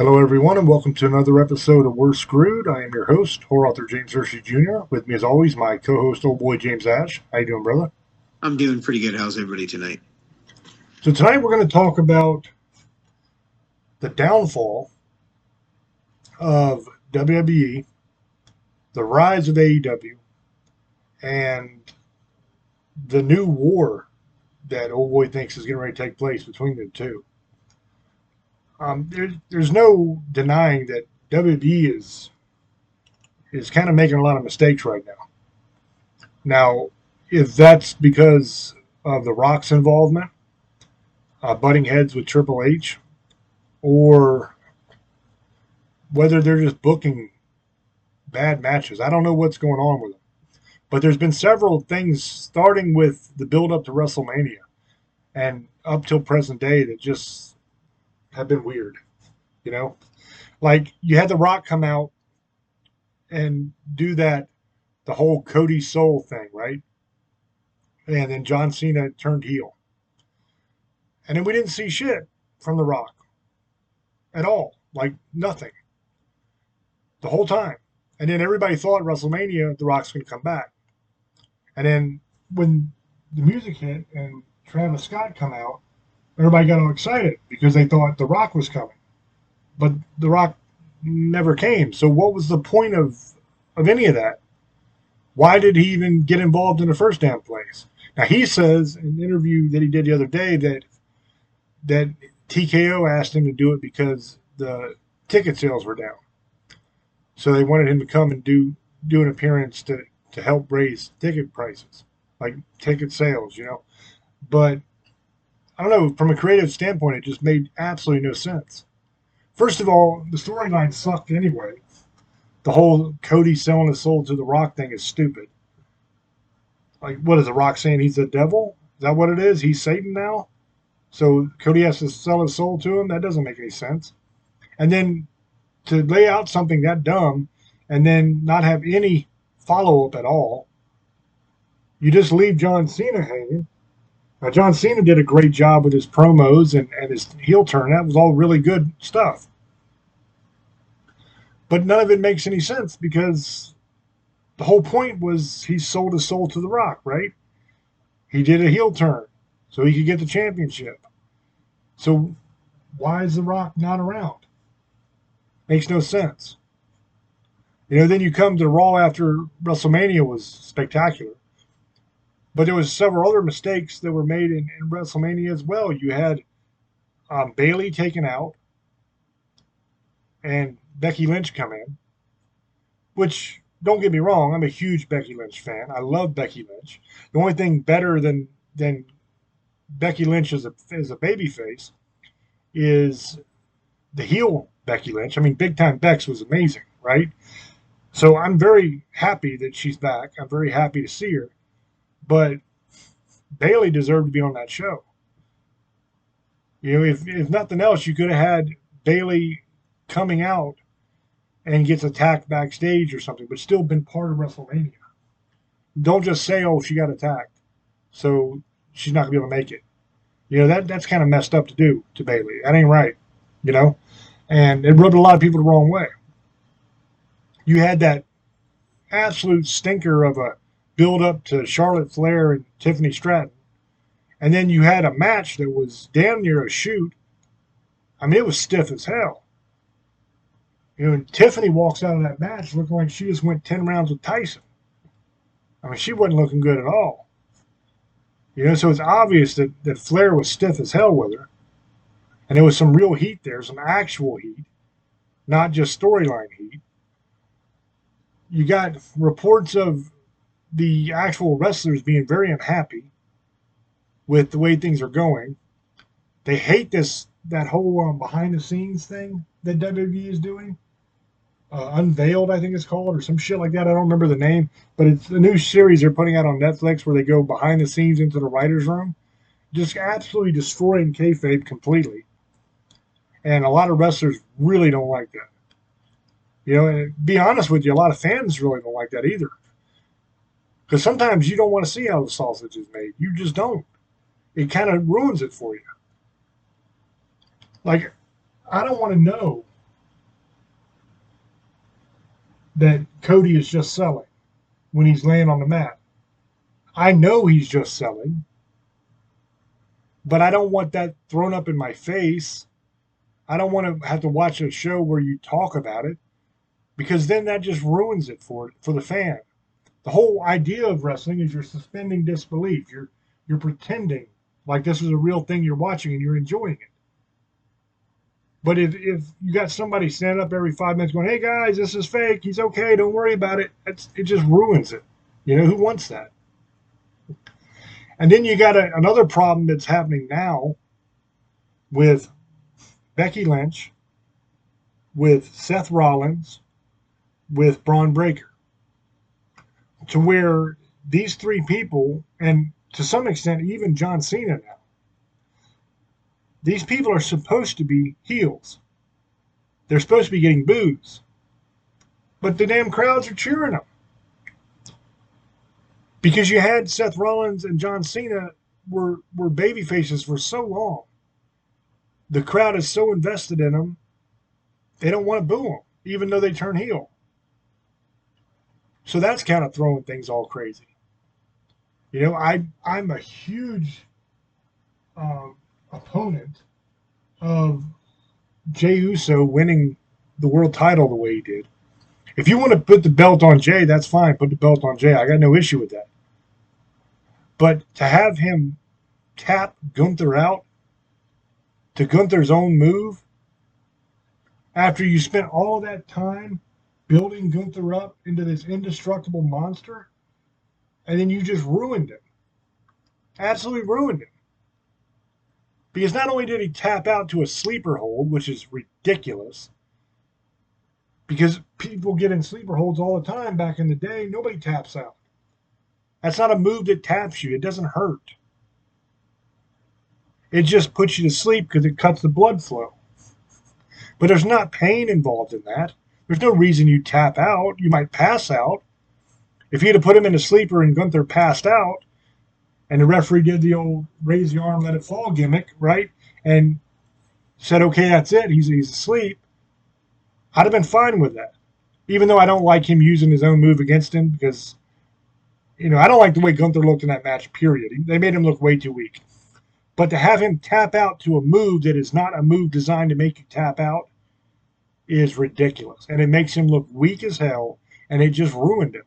Hello, everyone, and welcome to another episode of We're Screwed. I am your host, horror author James Hershey Jr. With me, as always, my co-host, old boy James Ash. How you doing, brother? I'm doing pretty good. How's everybody tonight? So tonight we're going to talk about the downfall of WWE, the rise of AEW, and the new war that old boy thinks is getting ready to take place between the two. There's no denying that WWE is kind of making a lot of mistakes right now. Now, if that's because of The Rock's involvement, butting heads with Triple H, or whether they're just booking bad matches, I don't know what's going on with them. But there's been several things, starting with the build up to WrestleMania and up till present day, that just have been weird. You know, like you had The Rock come out and do the whole Cody Soul thing, right? And then John Cena turned heel. And then we didn't see shit from The Rock at all. Like nothing. The whole time. And then everybody thought at WrestleMania The Rock's going to come back. And then when the music hit and Travis Scott come out, everybody got all excited because they thought The Rock was coming. But The Rock never came. So what was the point of any of that? Why did he even get involved in the first damn place? Now he says in an interview that he did the other day that TKO asked him to do it because the ticket sales were down. So they wanted him to come and do an appearance to help raise ticket prices, like ticket sales, But I don't know, from a creative standpoint, it just made absolutely no sense. First of all, the storyline sucked anyway. The whole Cody selling his soul to The Rock thing is stupid. Like, what is The Rock saying? He's the devil? Is that what it is? He's Satan now? So Cody has to sell his soul to him? That doesn't make any sense. And then to lay out something that dumb and then not have any follow up at all, you just leave John Cena hanging. Now, John Cena did a great job with his promos and his heel turn. That was all really good stuff. But none of it makes any sense because the whole point was he sold his soul to The Rock, right? He did a heel turn so he could get the championship. So why is The Rock not around? Makes no sense. Then you come to Raw after WrestleMania was spectacular. But there was several other mistakes that were made in WrestleMania as well. You had Bayley taken out and Becky Lynch come in, which, don't get me wrong, I'm a huge Becky Lynch fan. I love Becky Lynch. The only thing better than Becky Lynch as a babyface is the heel Becky Lynch. I mean, Big Time Bex was amazing, right? So I'm very happy that she's back. I'm very happy to see her. But Bayley deserved to be on that show. If nothing else, you could have had Bayley coming out and gets attacked backstage or something, but still been part of WrestleMania. Don't just say, "Oh, she got attacked, so she's not gonna be able to make it." That's kind of messed up to do to Bayley. That ain't right. And it rubbed a lot of people the wrong way. You had that absolute stinker of a build up to Charlotte Flair and Tiffany Stratton. And then you had a match that was damn near a shoot. I mean, it was stiff as hell. And Tiffany walks out of that match looking like she just went 10 rounds with Tyson. I mean, she wasn't looking good at all. So it's obvious that Flair was stiff as hell with her. And there was some real heat there, some actual heat, not just storyline heat. You got reports of the actual wrestlers being very unhappy with the way things are going. They hate that whole behind the scenes thing that WWE is doing. Unveiled, I think it's called, or some shit like that. I don't remember the name, but it's a new series they're putting out on Netflix where they go behind the scenes into the writer's room, just absolutely destroying kayfabe completely. And a lot of wrestlers really don't like that. And to be honest with you, a lot of fans really don't like that either. Because sometimes you don't want to see how the sausage is made. You just don't. It kind of ruins it for you. Like, I don't want to know that Cody is just selling when he's laying on the mat. I know he's just selling, but I don't want that thrown up in my face. I don't want to have to watch a show where you talk about it, because then that just ruins it for the fan. The whole idea of wrestling is you're suspending disbelief. You're pretending like this is a real thing you're watching and you're enjoying it. But if you got somebody standing up every 5 minutes going, "Hey guys, this is fake. He's okay. Don't worry about it," it just ruins it. Who wants that? And then you got another problem that's happening now with Becky Lynch, with Seth Rollins, with Braun Breaker, to where these three people, and to some extent even John Cena now, these people are supposed to be heels. They're supposed to be getting boos. But the damn crowds are cheering them. Because you had Seth Rollins and John Cena were baby faces for so long. The crowd is so invested in them, they don't want to boo them, even though they turn heel. So that's kind of throwing things all crazy. I'm a huge opponent of Jey Uso winning the world title the way he did. If you want to put the belt on Jey, that's fine. Put the belt on Jey. I got no issue with that. But to have him tap Gunther out to Gunther's own move, after you spent all of that time building Gunther up into this indestructible monster, and then you just ruined him. Absolutely ruined him. Because not only did he tap out to a sleeper hold, which is ridiculous, because people get in sleeper holds all the time back in the day, nobody taps out. That's not a move that taps you. It doesn't hurt. It just puts you to sleep because it cuts the blood flow. But there's not pain involved in that. There's no reason you tap out. You might pass out. If you'd have put him in a sleeper and Gunther passed out, and the referee did the old raise the arm, let it fall gimmick, right? And said, okay, that's it. He's asleep. I'd have been fine with that. Even though I don't like him using his own move against him because, I don't like the way Gunther looked in that match, period. They made him look way too weak. But to have him tap out to a move that is not a move designed to make you tap out is ridiculous. And it makes him look weak as hell, and it just ruined him.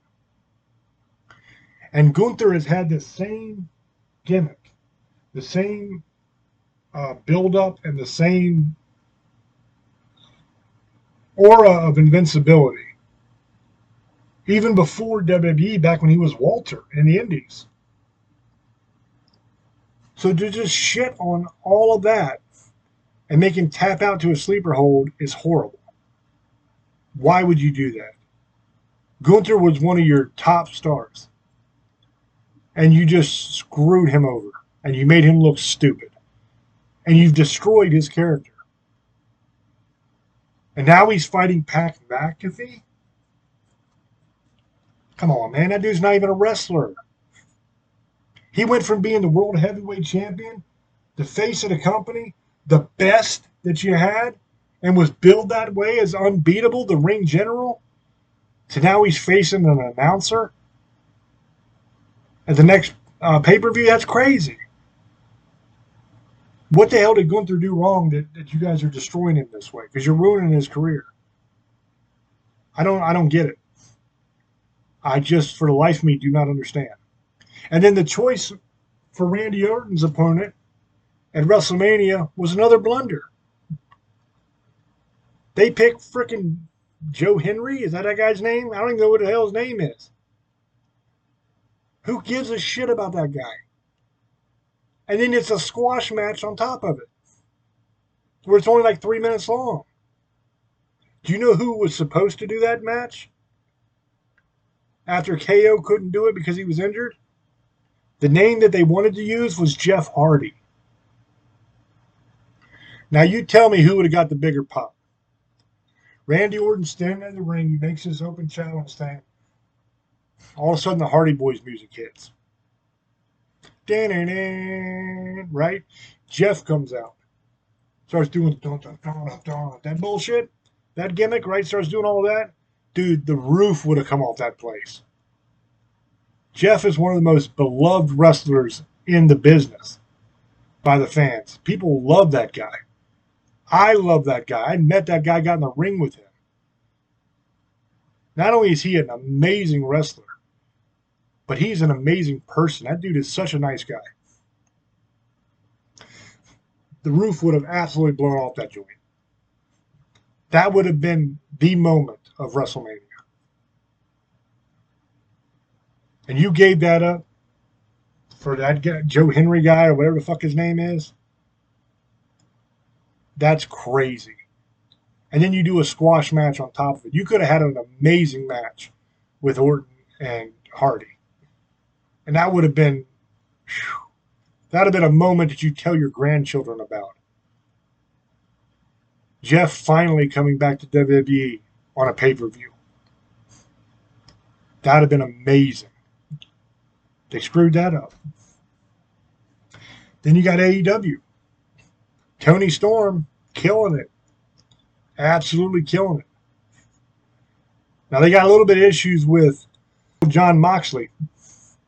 And Gunther has had the same gimmick, the same build-up, and the same aura of invincibility. Even before WWE, back when he was Walter in the Indies. So to just shit on all of that and make him tap out to a sleeper hold is horrible. Why would you do that? Gunther was one of your top stars. And you just screwed him over. And you made him look stupid. And you've destroyed his character. And now he's fighting Pat McAfee? Come on, man. That dude's not even a wrestler. He went from being the world heavyweight champion, the face of the company, the best that you had, and was billed that way as unbeatable, the ring general, to now he's facing an announcer at the next pay-per-view. That's crazy. What the hell did Gunther do wrong that you guys are destroying him this way? Because you're ruining his career. I don't get it. I just, for the life of me, do not understand. And then the choice for Randy Orton's opponent at WrestleMania was another blunder. They picked frickin' Joe Henry. Is that guy's name? I don't even know what the hell his name is. Who gives a shit about that guy? And then it's a squash match on top of it, where it's only like 3 minutes long. Do you know who was supposed to do that match? After KO couldn't do it because he was injured? The name that they wanted to use was Jeff Hardy. Now you tell me who would have got the bigger pop. Randy Orton standing in the ring, he makes his open challenge thing. All of a sudden the Hardy Boys music hits. Right? Jeff comes out. Starts doing that bullshit. That gimmick, right? Starts doing all of that. dude, the roof would have come off that place. Jeff is one of the most beloved wrestlers in the business by the fans. People love that guy. I love that guy. I met that guy, got in the ring with him. Not only is he an amazing wrestler, but he's an amazing person. That dude is such a nice guy. The roof would have absolutely blown off that joint. That would have been the moment of WrestleMania. And you gave that up for that guy, Joe Henry guy or whatever the fuck his name is. That's crazy. And then you do a squash match on top of it. You could have had an amazing match with Orton and Hardy. And that would have been, that would have been a moment that you tell your grandchildren about. Jeff finally coming back to WWE on a pay-per-view. That would have been amazing. They screwed that up. Then you got AEW. Tony Storm killing it. Absolutely killing it. Now they got a little bit of issues with Jon Moxley,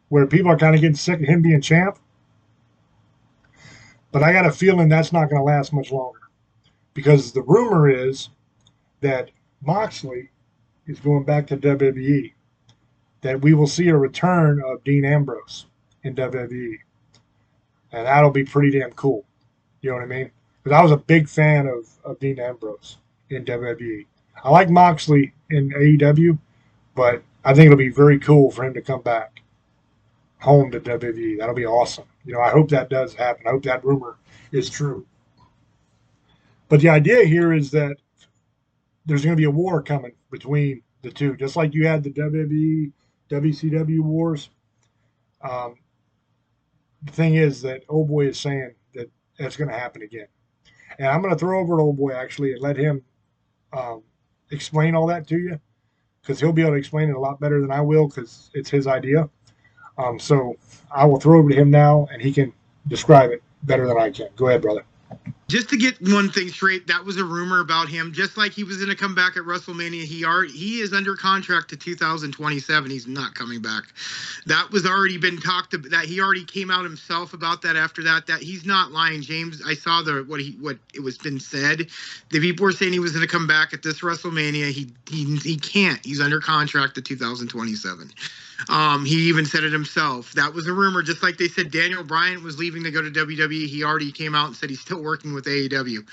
where people are kind of getting sick of him being champ. But I got a feeling that's not going to last much longer. Because the rumor is that Moxley is going back to WWE. That we will see a return of Dean Ambrose in WWE. And that'll be pretty damn cool. You know what I mean? Because I was a big fan of Dean Ambrose in WWE. I like Moxley in AEW, but I think it'll be very cool for him to come back home to WWE. That'll be awesome. You know, I hope that does happen. I hope that rumor is true. But the idea here is that there's going to be a war coming between the two, just like you had the WWE, WCW wars. The thing is that Old Boy is saying that it's going to happen again. And I'm going to throw over to Old Boy, actually, and let him explain all that to you, because he'll be able to explain it a lot better than I will, because it's his idea. So I will throw over to him now, and he can describe it better than I can. Go ahead, brother. Just to get one thing straight, that was a rumor about him. Just like he was going to come back at WrestleMania, he is under contract to 2027. He's not coming back. That was already been talked about. That he already came out himself about that. After that, that he's not lying, James. I saw what it was been said. The people were saying he was going to come back at this WrestleMania. He can't. He's under contract to 2027. He even said it himself. That was a rumor, just like they said Daniel Bryan was leaving to go to WWE. He already came out and said he's still working with AEW.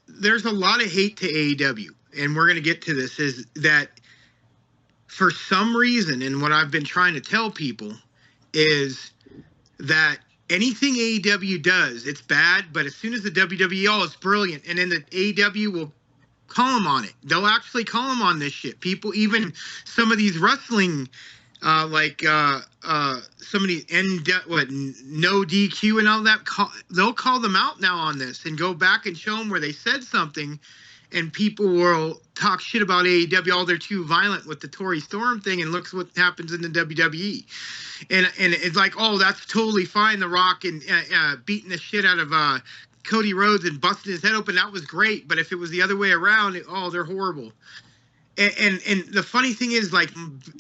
There's a lot of hate to AEW, and we're going to get to this, is that for some reason, and what I've been trying to tell people is that anything AEW does, it's bad, but as soon as the WWE, it's brilliant, and then the AEW will call them on it. They'll actually call them on this shit. People, even some of these wrestling, some of these no DQ and all that, they'll call them out now on this and go back and show them where they said something, and people will talk shit about AEW. Oh, they're too violent with the Tory Storm thing, and look what happens in the WWE. And it's like, oh, that's totally fine. The Rock and beating the shit out of Cody Rhodes and busting his head open, that was great. But if it was the other way around, they're horrible. And the funny thing is, like,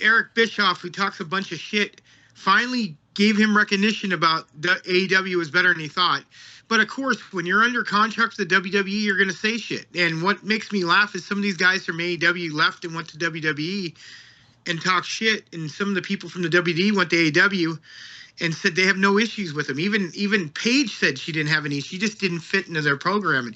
Eric Bischoff, who talks a bunch of shit, finally gave him recognition about AEW was better than he thought. But of course, when you're under contract with the WWE, you're going to say shit. And what makes me laugh is some of these guys from AEW left and went to WWE and talked shit. And some of the people from the WWE went to AEW and said they have no issues with him. Even Paige said she didn't have any. She just didn't fit into their programming.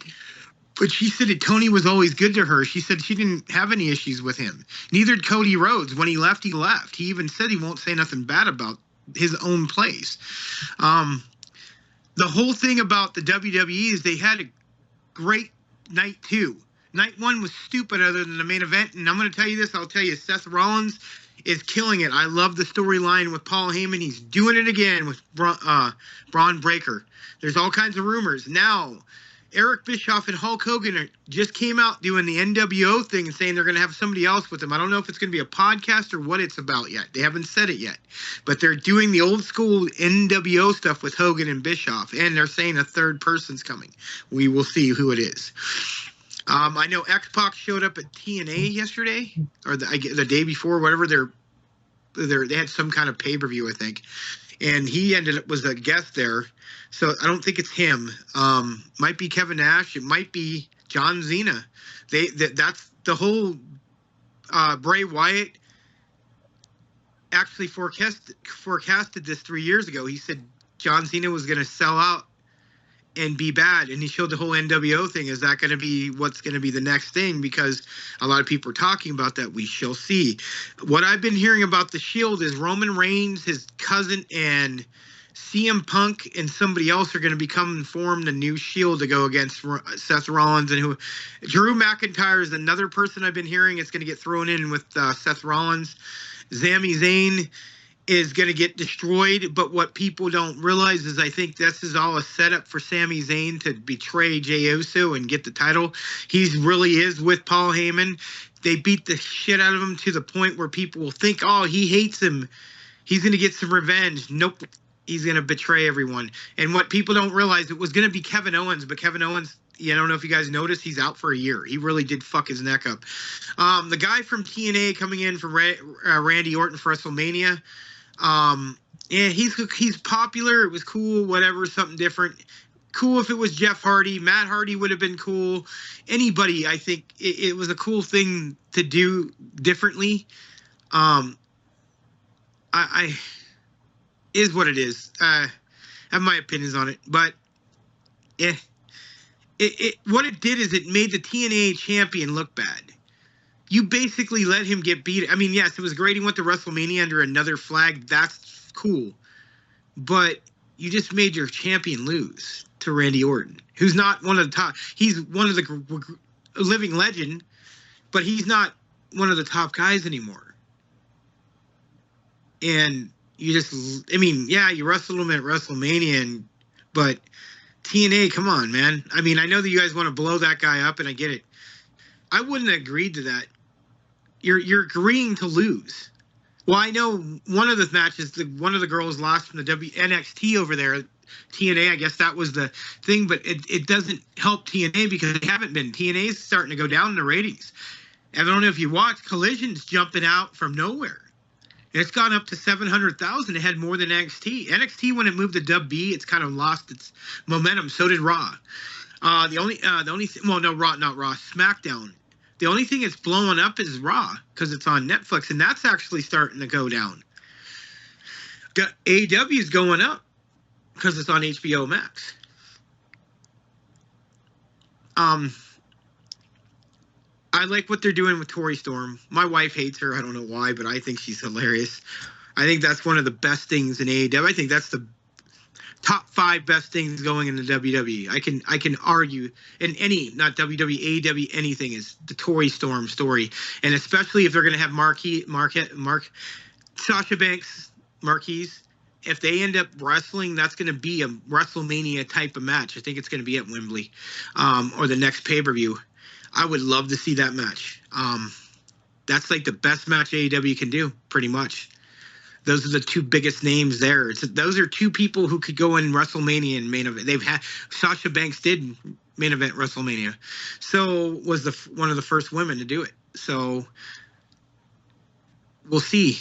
But she said that Tony was always good to her. She said she didn't have any issues with him. Neither did Cody Rhodes. When he left, he left. He even said he won't say nothing bad about his own place. The whole thing about the WWE is they had a great night two. Night one was stupid other than the main event. And I'm going to tell you this. I'll tell you, Seth Rollins is killing it. I love the storyline with Paul Heyman. He's doing it again with Braun Breaker. There's all kinds of rumors. Now, Eric Bischoff and Hulk Hogan just came out doing the NWO thing and saying they're going to have somebody else with them. I don't know if it's going to be a podcast or what it's about yet. They haven't said it yet. But they're doing the old school NWO stuff with Hogan and Bischoff. And they're saying a third person's coming. We will see who it is. I know X-Pac showed up at TNA yesterday, or the day before, whatever. They had some kind of pay-per-view, I think, and he was a guest there. So I don't think it's him. Might be Kevin Nash. It might be John Cena. That's the whole. Bray Wyatt actually forecasted this 3 years ago. He said John Cena was going to sell out and be bad, and he showed the whole NWO thing. Is that going to be what's going to be the next thing? Because a lot of people are talking about that. We shall see. What I've been hearing about the Shield is Roman Reigns, his cousin, and CM Punk and somebody else are going to form the new Shield to go against Seth Rollins, and Drew McIntyre is another person I've been hearing is going to get thrown in with Seth Rollins. Sami Zayn is going to get destroyed, but what people don't realize is I think this is all a setup for Sami Zayn to betray Jey Uso and get the title. He really is with Paul Heyman. They beat the shit out of him to the point where people will think, oh, he hates him. He's going to get some revenge. Nope. He's going to betray everyone. And what people don't realize, it was going to be Kevin Owens, but Kevin Owens, I don't know if you guys noticed, he's out for a year. He really did fuck his neck up. The guy from TNA coming in for Randy Orton for WrestleMania, yeah, he's popular. It was cool, whatever, something different. Cool if it was Jeff Hardy. Matt Hardy would have been cool. Anybody, I think it was a cool thing to do differently. I is what it is. I have my opinions on it, but yeah, what it did is it made the TNA champion look bad. You basically let him get beat. I mean, yes, it was great. He went to WrestleMania under another flag. That's cool. But you just made your champion lose to Randy Orton, who's not one of the top. He's one of the living legend, but he's not one of the top guys anymore. And you just, I mean, yeah, you wrestled him at WrestleMania, but TNA, come on, man. I mean, I know that you guys want to blow that guy up, and I get it. I wouldn't have agreed to that. You're agreeing to lose. Well, I know one of the matches, one of the girls lost from the NXT over there. TNA, I guess that was the thing, but it doesn't help TNA because they haven't been. TNA's starting to go down in the ratings. I don't know if you watch, Collision's jumping out from nowhere. It's gone up to 700,000. It had more than NXT. NXT, when it moved to WB, it's kind of lost its momentum. So did Raw. The only thing, well, no, Raw, not Raw, SmackDown. The only thing that's blowing up is Raw because it's on Netflix, and that's actually starting to go down. AEW is going up because it's on HBO Max. I like what they're doing with Tori Storm. My wife hates her. I don't know why, but I think she's hilarious. I think that's one of the best things in AEW. I think that's the top 5 best things going in the WWE. I can argue in any, not WWE, AEW, anything is the Tori Storm story, and especially if they're going to have Sasha Banks, Marquise. If they end up wrestling, that's going to be a WrestleMania type of match. I think it's going to be at Wembley, or the next pay-per-view. I would love to see that match. That's like the best match AEW can do, pretty much. Those are the 2 biggest names there. Those are 2 people who could go in WrestleMania and main event. Sasha Banks did main event WrestleMania, so was one of the first women to do it. So we'll see.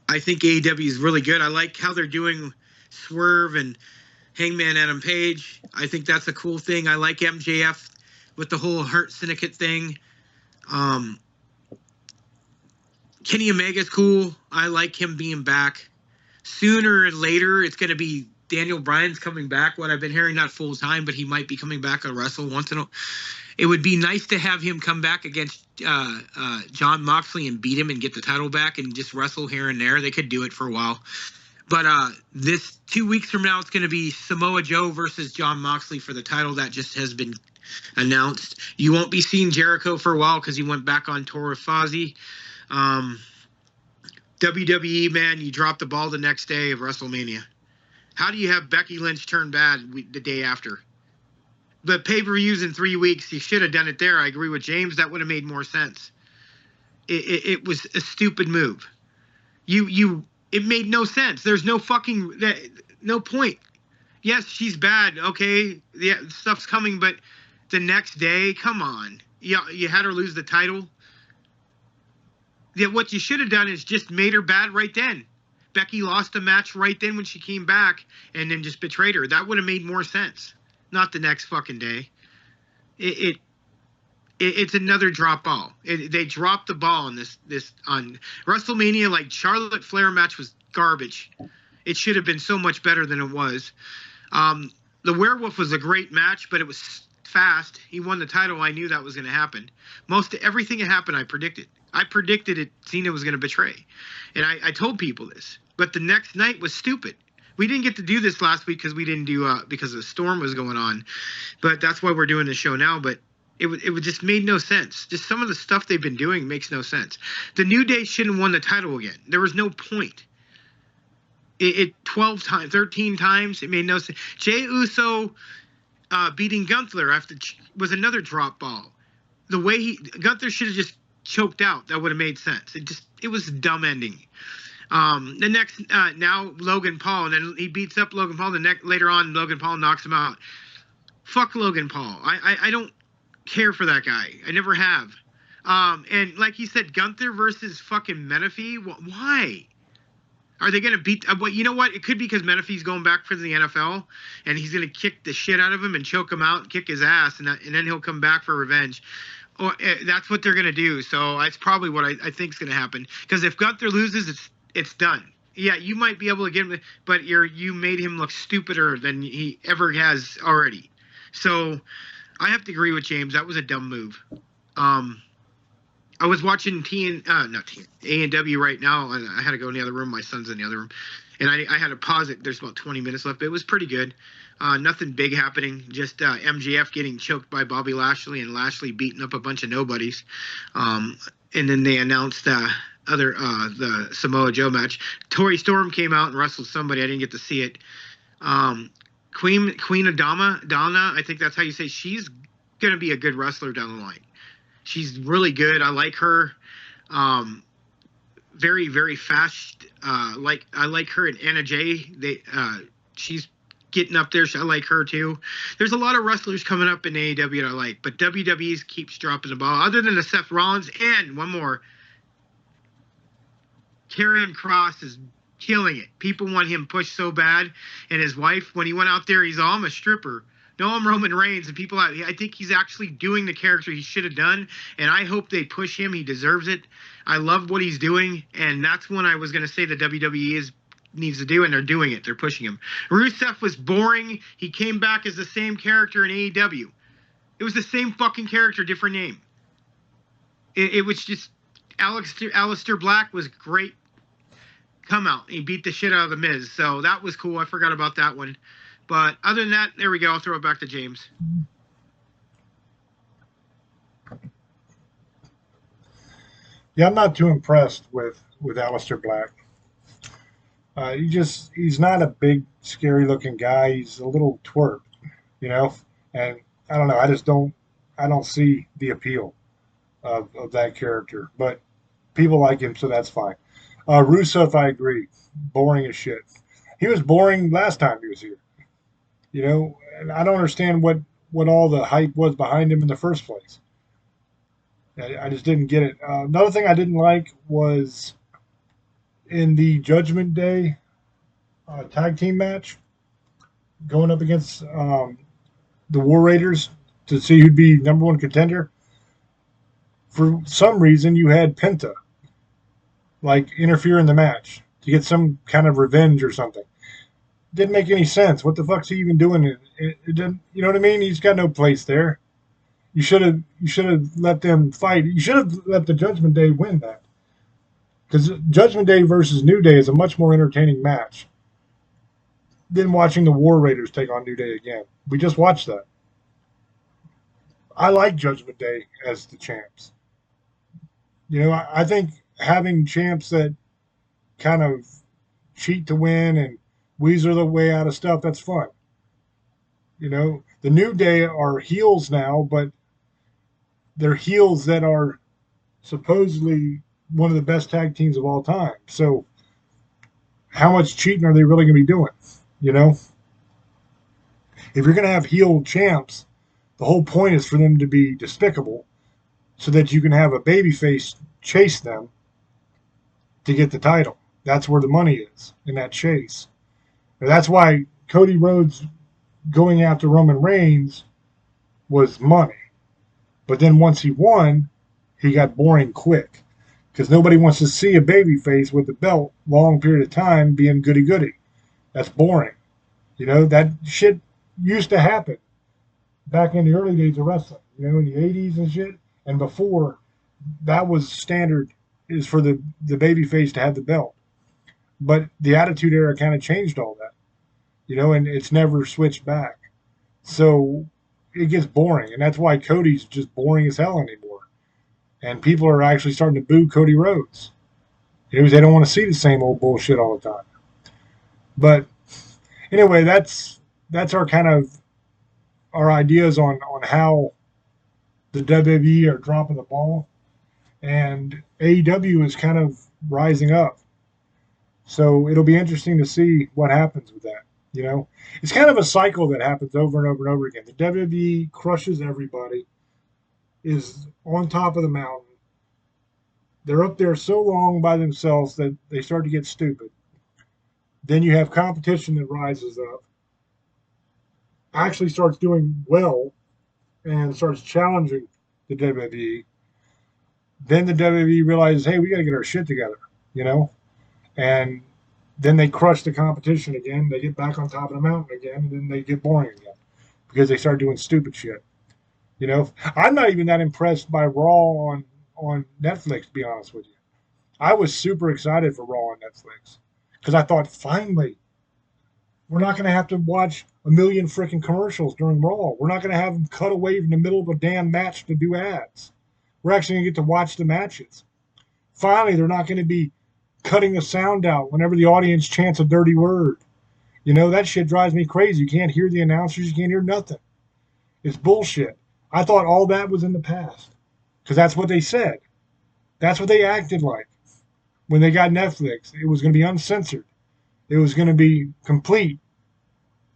I think AEW is really good. I like how they're doing Swerve and Hangman Adam Page. I think that's a cool thing. I like MJF with the whole Hurt Syndicate thing. Kenny Omega's cool. I like him being back. Sooner or later, it's going to be Daniel Bryan's coming back. What I've been hearing, not full time, but he might be coming back to wrestle once in a. It would be nice to have him come back against John Moxley and beat him and get the title back and just wrestle here and there. They could do it for a while. But this 2 weeks from now, it's going to be Samoa Joe versus John Moxley for the title. That just has been announced. You won't be seeing Jericho for a while because he went back on tour with Fozzy. WWE, man, you dropped the ball the next day of WrestleMania. How do you have Becky Lynch turn bad the day after? The pay-per-views in 3 weeks, you should have done it there. I agree with James. That would have made more sense. It was a stupid move. It made no sense. There's no no point. Yes, she's bad. Okay, yeah, stuff's coming, but The next day, come on. You had her lose the title. Yeah, what you should have done is just made her bad right then. Becky lost the match right then when she came back and then just betrayed her. That would have made more sense. Not the next fucking day. It's another drop ball. They dropped the ball on this on WrestleMania. Like, Charlotte Flair match was garbage. It should have been so much better than it was. The Werewolf was a great match, but it was fast. He won the title. I knew that was going to happen. Everything that happened, I predicted. I predicted it. Cena was going to betray, and I told people this. But the next night was stupid. We didn't get to do this last week because we didn't do because the storm was going on. But that's why we're doing the show now. But it just made no sense. Just some of the stuff they've been doing makes no sense. The New Day shouldn't have won the title again. There was no point. It 12 times, 13 times, it made no sense. Jey Uso beating Gunther was another drop ball. The way Gunther should have just choked out. That would have made sense. It was a dumb ending. The next now Logan Paul, and then he beats up Logan Paul. Later on, Logan Paul knocks him out. Fuck Logan Paul. I don't care for that guy. I never have. And like he said, Gunther versus fucking Menifee. Why? Are they going to beat? You know what? It could be because Menifee's going back for the NFL, and he's going to kick the shit out of him and choke him out and kick his ass, and then he'll come back for revenge. Or that's what they're going to do. So that's probably what I think is going to happen. Because if Gunther loses, it's done. Yeah, you might be able to get him, but you made him look stupider than he ever has already. So I have to agree with James. That was a dumb move. I was watching A&W right now, and I had to go in the other room. My son's in the other room. And I had to pause it. There's about 20 minutes left, but it was pretty good. Nothing big happening. Just MJF getting choked by Bobby Lashley and Lashley beating up a bunch of nobodies. And then they announced the Samoa Joe match. Tori Storm came out and wrestled somebody. I didn't get to see it. Queen Adama, Donna, I think that's how you say. She's going to be a good wrestler down the line. She's really good. I like her. Very, very fast. I like her and Anna Jay. She's getting up there. I like her too. There's a lot of wrestlers coming up in AEW that I like, but WWE keeps dropping the ball. Other than the Seth Rollins and one more, Karrion Kross is killing it. People want him pushed so bad, and his wife, when he went out there, he's all, I'm a stripper. No, I'm Roman Reigns, and people out. I think he's actually doing the character he should have done, and I hope they push him. He deserves it. I love what he's doing, and that's when I was going to say the WWE needs to do, and they're doing it. They're pushing him. Rusev was boring. He came back as the same character in AEW. It was the same fucking character, different name. It was just Aleister Black was great. Come out. He beat the shit out of the Miz, so that was cool. I forgot about that one. But other than that, there we go. I'll throw it back to James. Yeah, I'm not too impressed with Aleister Black. He's not a big, scary looking guy. He's a little twerp, and I don't know. I don't see the appeal of that character, but people like him, so that's fine. Rusev, I agree. Boring as shit. He was boring last time he was here. And I don't understand what all the hype was behind him in the first place. I just didn't get it. Another thing I didn't like was in the Judgment Day tag team match, going up against the War Raiders to see who'd be number one contender. For some reason, you had Penta interfere in the match to get some kind of revenge or something. Didn't make any sense. What the fuck's he even doing? It didn't. You know what I mean? He's got no place there. You should have let them fight. You should have let the Judgment Day win that, because Judgment Day versus New Day is a much more entertaining match than watching the War Raiders take on New Day again. We just watched that. I like Judgment Day as the champs. I think having champs that kind of cheat to win and weasel their way out of stuff, that's fun. The New Day are heels now, but they're heels that are supposedly one of the best tag teams of all time. So how much cheating are they really going to be doing? If you're going to have heel champs, The whole point is for them to be despicable so that you can have a babyface chase them to get the title. That's where the money is, in that chase. And that's why Cody Rhodes going after Roman Reigns was money. But then once he won, he got boring quick. Because nobody wants to see a babyface with the belt long period of time being goody goody. That's boring. That shit used to happen back in the early days of wrestling, in the 80s and shit. And before, that was standard, is for the babyface to have the belt. But the Attitude Era kind of changed all that, and it's never switched back. So it gets boring. And that's why Cody's just boring as hell anymore. And people are actually starting to boo Cody Rhodes. They don't want to see the same old bullshit all the time. But anyway, that's our kind of our ideas on how the WWE are dropping the ball, and AEW is kind of rising up. So it'll be interesting to see what happens with that. It's kind of a cycle that happens over and over and over again. The WWE crushes everybody, is on top of the mountain. They're up there so long by themselves that they start to get stupid. Then you have competition that rises up, actually starts doing well, and starts challenging the WWE. Then the WWE realizes, hey, we got to get our shit together, and then they crush the competition again. They get back on top of the mountain again, and then they get boring again because they start doing stupid shit. I'm not even that impressed by Raw on Netflix, to be honest with you. I was super excited for Raw on Netflix because I thought, finally, we're not going to have to watch a million freaking commercials during Raw. We're not going to have them cut away in the middle of a damn match to do ads. We're actually going to get to watch the matches. Finally, they're not going to be cutting the sound out whenever the audience chants a dirty word. That shit drives me crazy. You can't hear the announcers. You can't hear nothing. It's bullshit. I thought all that was in the past because that's what they said. That's what they acted like when they got Netflix. It was going to be uncensored. It was going to be complete.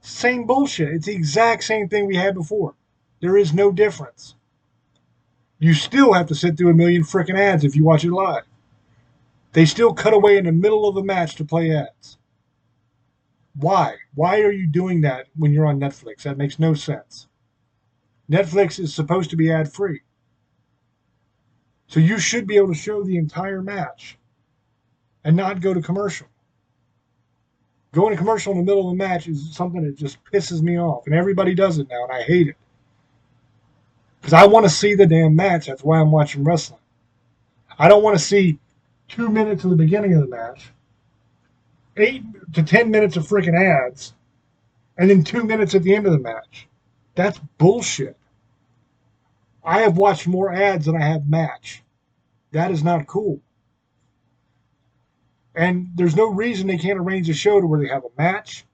Same bullshit. It's the exact same thing we had before. There is no difference. You still have to sit through a million freaking ads if you watch it live. They still cut away in the middle of a match to play ads. Why? Why are you doing that when you're on Netflix? That makes no sense. Netflix is supposed to be ad-free. So you should be able to show the entire match and not go to commercial. Going to commercial in the middle of the match is something that just pisses me off. And everybody does it now, and I hate it. Because I want to see the damn match. That's why I'm watching wrestling. I don't want to see 2 minutes of the beginning of the match, 8 to 10 minutes of freaking ads, and then 2 minutes at the end of the match. That's bullshit. I have watched more ads than I have match. That is not cool. And there's no reason they can't arrange a show to where they have a match.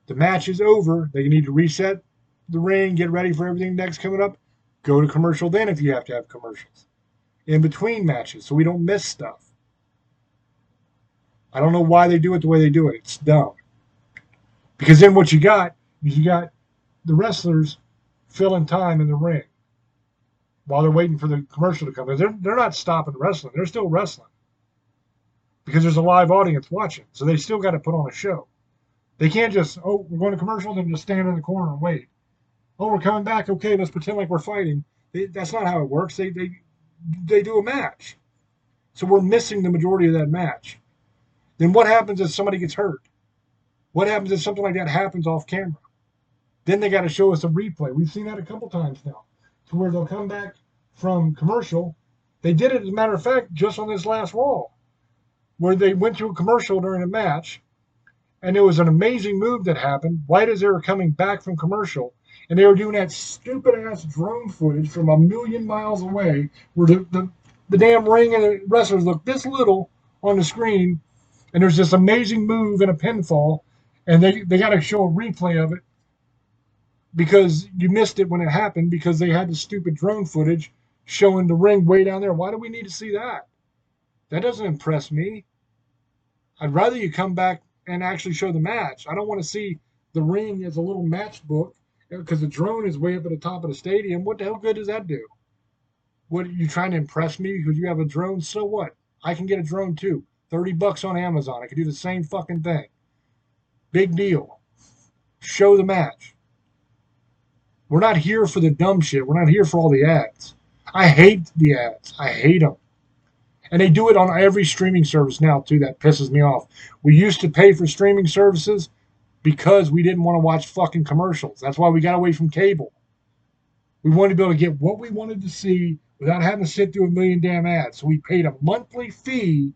The match is over. They need to reset the ring, get ready for everything next coming up. Go to commercial then if you have to have commercials in between matches so we don't miss stuff. I don't know why they do it the way they do it. It's dumb. Because then what you got is you got the wrestlers filling time in the ring while they're waiting for the commercial to come. They're not stopping wrestling. They're still wrestling because there's a live audience watching. So they still got to put on a show. They can't just, we're going to commercials and just stand in the corner and wait. We're coming back. Okay, let's pretend like we're fighting. That's not how it works. They do a match. So we're missing the majority of that match. Then what happens if somebody gets hurt? What happens if something like that happens off camera? Then they got to show us a replay. We've seen that a couple times now, to where they'll come back from commercial. They did it, as a matter of fact, just on this last Raw, where they went to a commercial during a match, and there was an amazing move that happened right as they were coming back from commercial, and they were doing that stupid-ass drone footage from a million miles away, where the damn ring and the wrestlers look this little on the screen, and there's this amazing move and a pinfall, and they got to show a replay of it because you missed it when it happened because they had the stupid drone footage showing the ring way down there. Why do we need to see that? That doesn't impress me. I'd rather you come back and actually show the match. I don't want to see the ring as a little match book Because the drone is way up at the top of the stadium. What the hell good does that do? What, you trying to impress me because you have a drone? So what? I can get a drone too. $30 on Amazon. I can do the same fucking thing. Big deal. Show the match. We're not here for the dumb shit. We're not here for all the ads. I hate the ads. I hate them. And they do it on every streaming service now, too. That pisses me off. We used to pay for streaming services because we didn't want to watch fucking commercials. That's why we got away from cable. We wanted to be able to get what we wanted to see without having to sit through a million damn ads. So we paid a monthly fee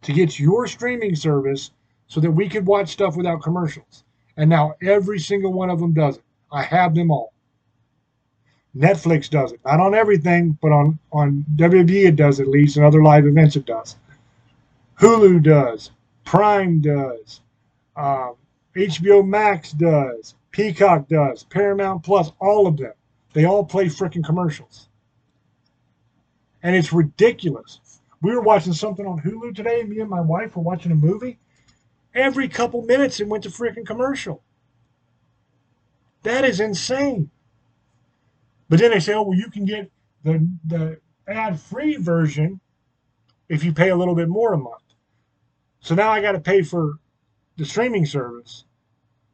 to get your streaming service so that we could watch stuff without commercials. And now every single one of them does it. I have them all. Netflix does it. Not on everything, but on WWE it does at least, and other live events it does. Hulu does. Prime does. HBO Max does. Peacock does. Paramount Plus, all of them. They all play freaking commercials. And it's ridiculous. We were watching something on Hulu today, and me and my wife were watching a movie. Every couple minutes it went to freaking commercial. That is insane. But then they say, oh, well, you can get the ad-free version if you pay a little bit more a month. So now I got to pay for the streaming service.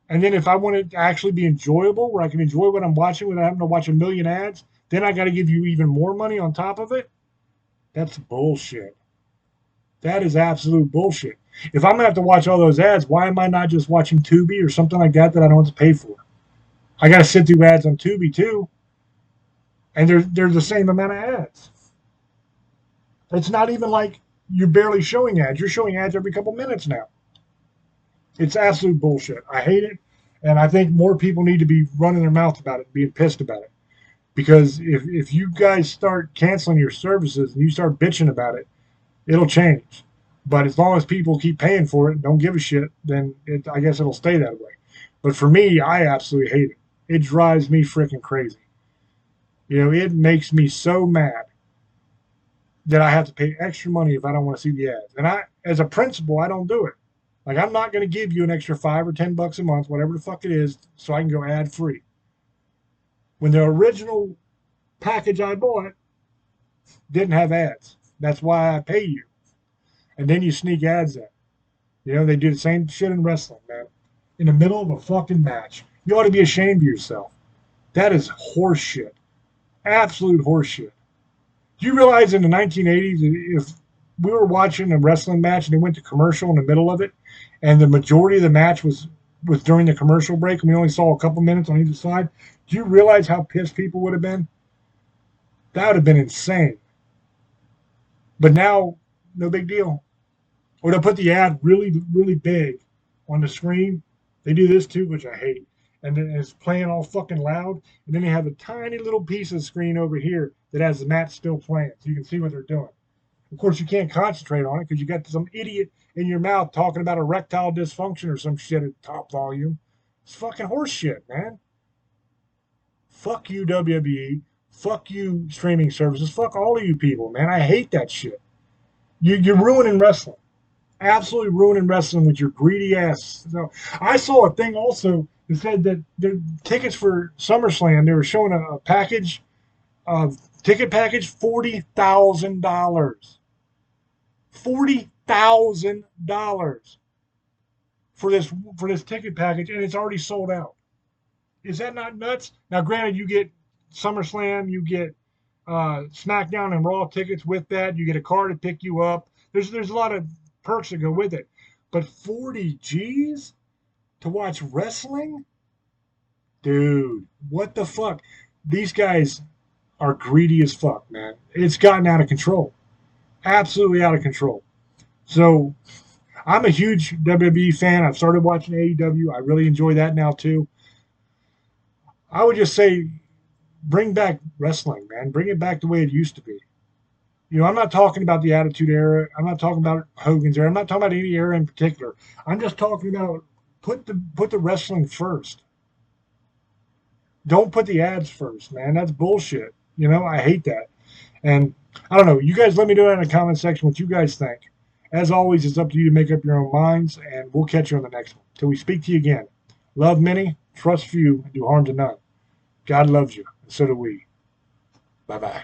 And then if I want it to actually be enjoyable, where I can enjoy what I'm watching without having to watch a million ads, then I got to give you even more money on top of it? That's bullshit. That is absolute bullshit. If I'm going to have to watch all those ads, why am I not just watching Tubi or something like that I don't have to pay for? I got to sit through ads on Tubi too. And they're the same amount of ads. It's not even like you're barely showing ads. You're showing ads every couple minutes now. It's absolute bullshit. I hate it. And I think more people need to be running their mouth about it, being pissed about it. Because if you guys start canceling your services and you start bitching about it, it'll change. But as long as people keep paying for it and don't give a shit, then I guess it'll stay that way. But for me, I absolutely hate it. It drives me freaking crazy. You know, it makes me so mad that I have to pay extra money if I don't want to see the ads. And as a principal, I don't do it. Like, I'm not going to give you an extra $5 or $10 a month, whatever the fuck it is, so I can go ad free. When the original package I bought didn't have ads. That's why I pay you. And then you sneak ads in. You know, they do the same shit in wrestling, man. In the middle of a fucking match. You ought to be ashamed of yourself. That is horse shit. Absolute horse shit. Do you realize in the 1980s, if we were watching a wrestling match and they went to commercial in the middle of it, and the majority of the match was during the commercial break, and we only saw a couple minutes on either side, do you realize how pissed people would have been? That would have been insane. But now, no big deal. Or they'll put the ad really, really big on the screen. They do this too, which I hate. And then it's playing all fucking loud. And then they have a tiny little piece of the screen over here that has the match still playing, so you can see what they're doing. Of course, you can't concentrate on it because you got some idiot in your mouth talking about erectile dysfunction or some shit at top volume. It's fucking horse shit, man. Fuck you, WWE. Fuck you, streaming services. Fuck all of you people, man. I hate that shit. You're ruining wrestling. Absolutely ruining wrestling with your greedy ass. So, I saw a thing also that said that the tickets for SummerSlam, they were showing a package of ticket package, $40,000. $40,000 for this ticket package, and it's already sold out. Is that not nuts? Now, granted, you get SummerSlam, you get SmackDown and Raw tickets with that. You get a car to pick you up. There's a lot of perks that go with it. But 40 G's to watch wrestling? Dude, what the fuck? These guys are greedy as fuck, man. It's gotten out of control. Absolutely out of control. So, I'm a huge WWE fan. I've started watching AEW. I really enjoy that now, too. I would just say, bring back wrestling, man. Bring it back the way it used to be. You know, I'm not talking about the Attitude Era. I'm not talking about Hogan's era. I'm not talking about any era in particular. I'm just talking about put the wrestling first. Don't put the ads first, man. That's bullshit. You know, I hate that. And I don't know. You guys let me know in the comment section what you guys think. As always, it's up to you to make up your own minds, and we'll catch you on the next one. Till we speak to you again. Love, Minnie. Trust few and do harm to none. God loves you, and so do we. Bye bye.